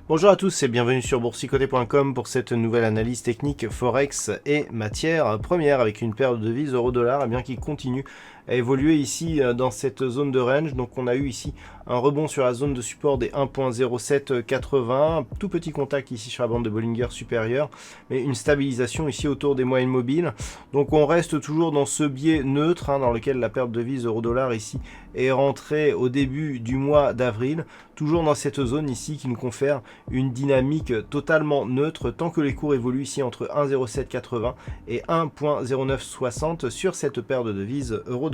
Bonjour à tous et bienvenue sur boursicoté.com pour cette nouvelle analyse technique Forex et matières premières avec une paire de devises euro-dollar qui continue à évoluer ici dans cette zone de range. Donc on a eu ici un rebond sur la zone de support des 1.0780, tout petit contact ici sur la bande de Bollinger supérieure, mais une stabilisation ici autour des moyennes mobiles. Donc on reste toujours dans ce biais neutre dans lequel la paire de devises euro-dollar ici est rentrée au début du mois d'avril, toujours dans cette zone ici qui nous confère une dynamique totalement neutre tant que les cours évoluent ici entre 1.0780 et 1.0960 sur cette paire de devises euro-dollar.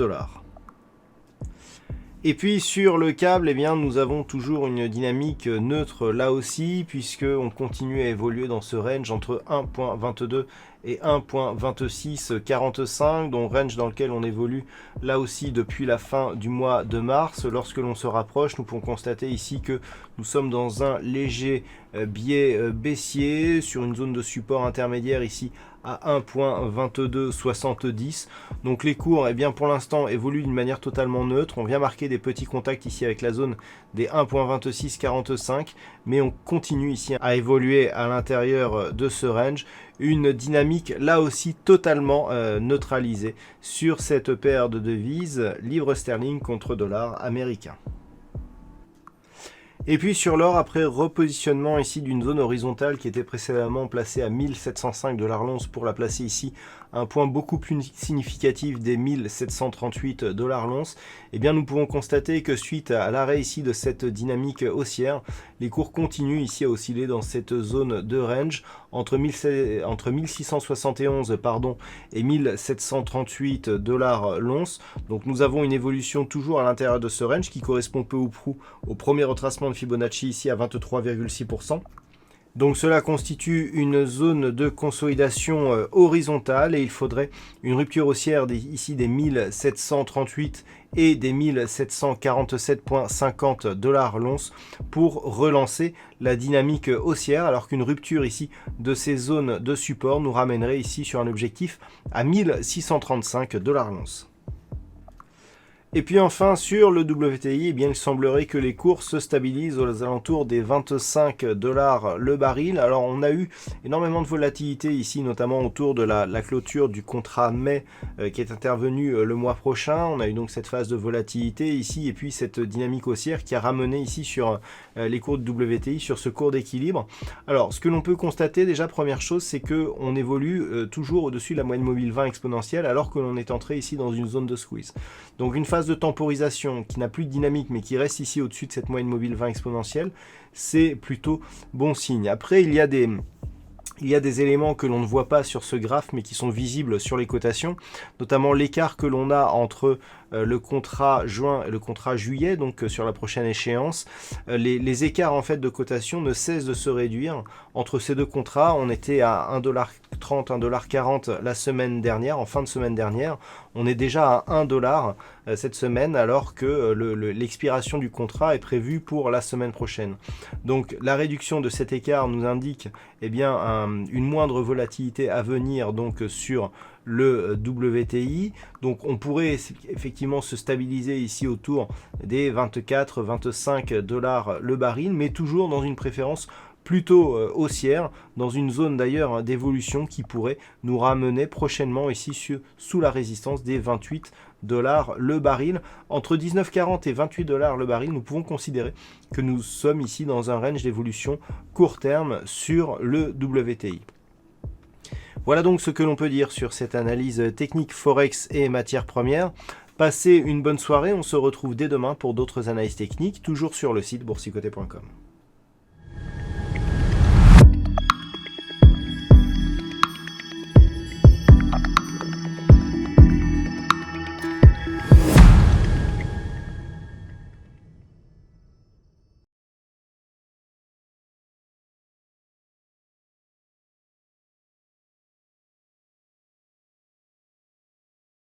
Et puis sur le câble, nous avons toujours une dynamique neutre là aussi, puisque on continue à évoluer dans ce range entre 1.22 et 1.2645, donc range dans lequel on évolue là aussi depuis la fin du mois de mars. Lorsque l'on se rapproche, nous pouvons constater ici que nous sommes dans un léger biais baissier sur une zone de support intermédiaire ici à 1.2270. Donc les cours pour l'instant évoluent d'une manière totalement neutre. On vient marquer des petits contacts ici avec la zone des 1.2645, mais on continue ici à évoluer à l'intérieur de ce range. Une dynamique là aussi totalement neutralisée sur cette paire de devises livre sterling contre dollar américain. Et puis sur l'or, après repositionnement ici d'une zone horizontale qui était précédemment placée à 1705 $ l'once pour la placer ici à un point beaucoup plus significatif des 1738 $ l'once, nous pouvons constater que suite à l'arrêt ici de cette dynamique haussière, les cours continuent ici à osciller dans cette zone de range entre 1671 et 1738 $ l'once. Donc nous avons une évolution toujours à l'intérieur de ce range qui correspond peu ou prou au premier retracement de Fibonacci ici à 23,6%. Donc cela constitue une zone de consolidation horizontale et il faudrait une rupture haussière ici des 1738 et des 1747,50 $ l'once pour relancer la dynamique haussière, alors qu'une rupture ici de ces zones de support nous ramènerait ici sur un objectif à 1635 $ l'once. Et puis enfin sur le WTI, il semblerait que les cours se stabilisent aux alentours des 25 $ le baril. Alors on a eu énormément de volatilité ici, notamment autour de la clôture du contrat mai qui est intervenu le mois prochain. On a eu donc cette phase de volatilité ici et puis cette dynamique haussière qui a ramené ici sur les cours de WTI sur ce cours d'équilibre. Alors ce que l'on peut constater déjà, première chose, c'est que on évolue toujours au-dessus de la moyenne mobile 20 exponentielle alors que l'on est entré ici dans une zone de squeeze. Donc une phase de temporisation qui n'a plus de dynamique mais qui reste ici au-dessus de cette moyenne mobile 20 exponentielle, c'est plutôt bon signe. Après, il y a des éléments que l'on ne voit pas sur ce graphe mais qui sont visibles sur les cotations, notamment l'écart que l'on a entre le contrat juin et le contrat juillet, donc sur la prochaine échéance. Les écarts en fait de cotation ne cessent de se réduire entre ces deux contrats. On était à 1,30 $, 1,40 $ la semaine dernière, en fin de semaine dernière. On est déjà à 1 $ cette semaine alors que l'expiration du contrat est prévue pour la semaine prochaine. Donc la réduction de cet écart nous indique une moindre volatilité à venir donc sur le WTI. Donc on pourrait effectivement se stabiliser ici autour des 24-25 $ le baril, mais toujours dans une préférence plutôt haussière, dans une zone d'ailleurs d'évolution qui pourrait nous ramener prochainement ici sous la résistance des 28 $ le baril. Entre 19,40 et 28 $ le baril, nous pouvons considérer que nous sommes ici dans un range d'évolution court terme sur le WTI. Voilà donc ce que l'on peut dire sur cette analyse technique Forex et matières premières. Passez une bonne soirée, on se retrouve dès demain pour d'autres analyses techniques, toujours sur le site boursicoté.com.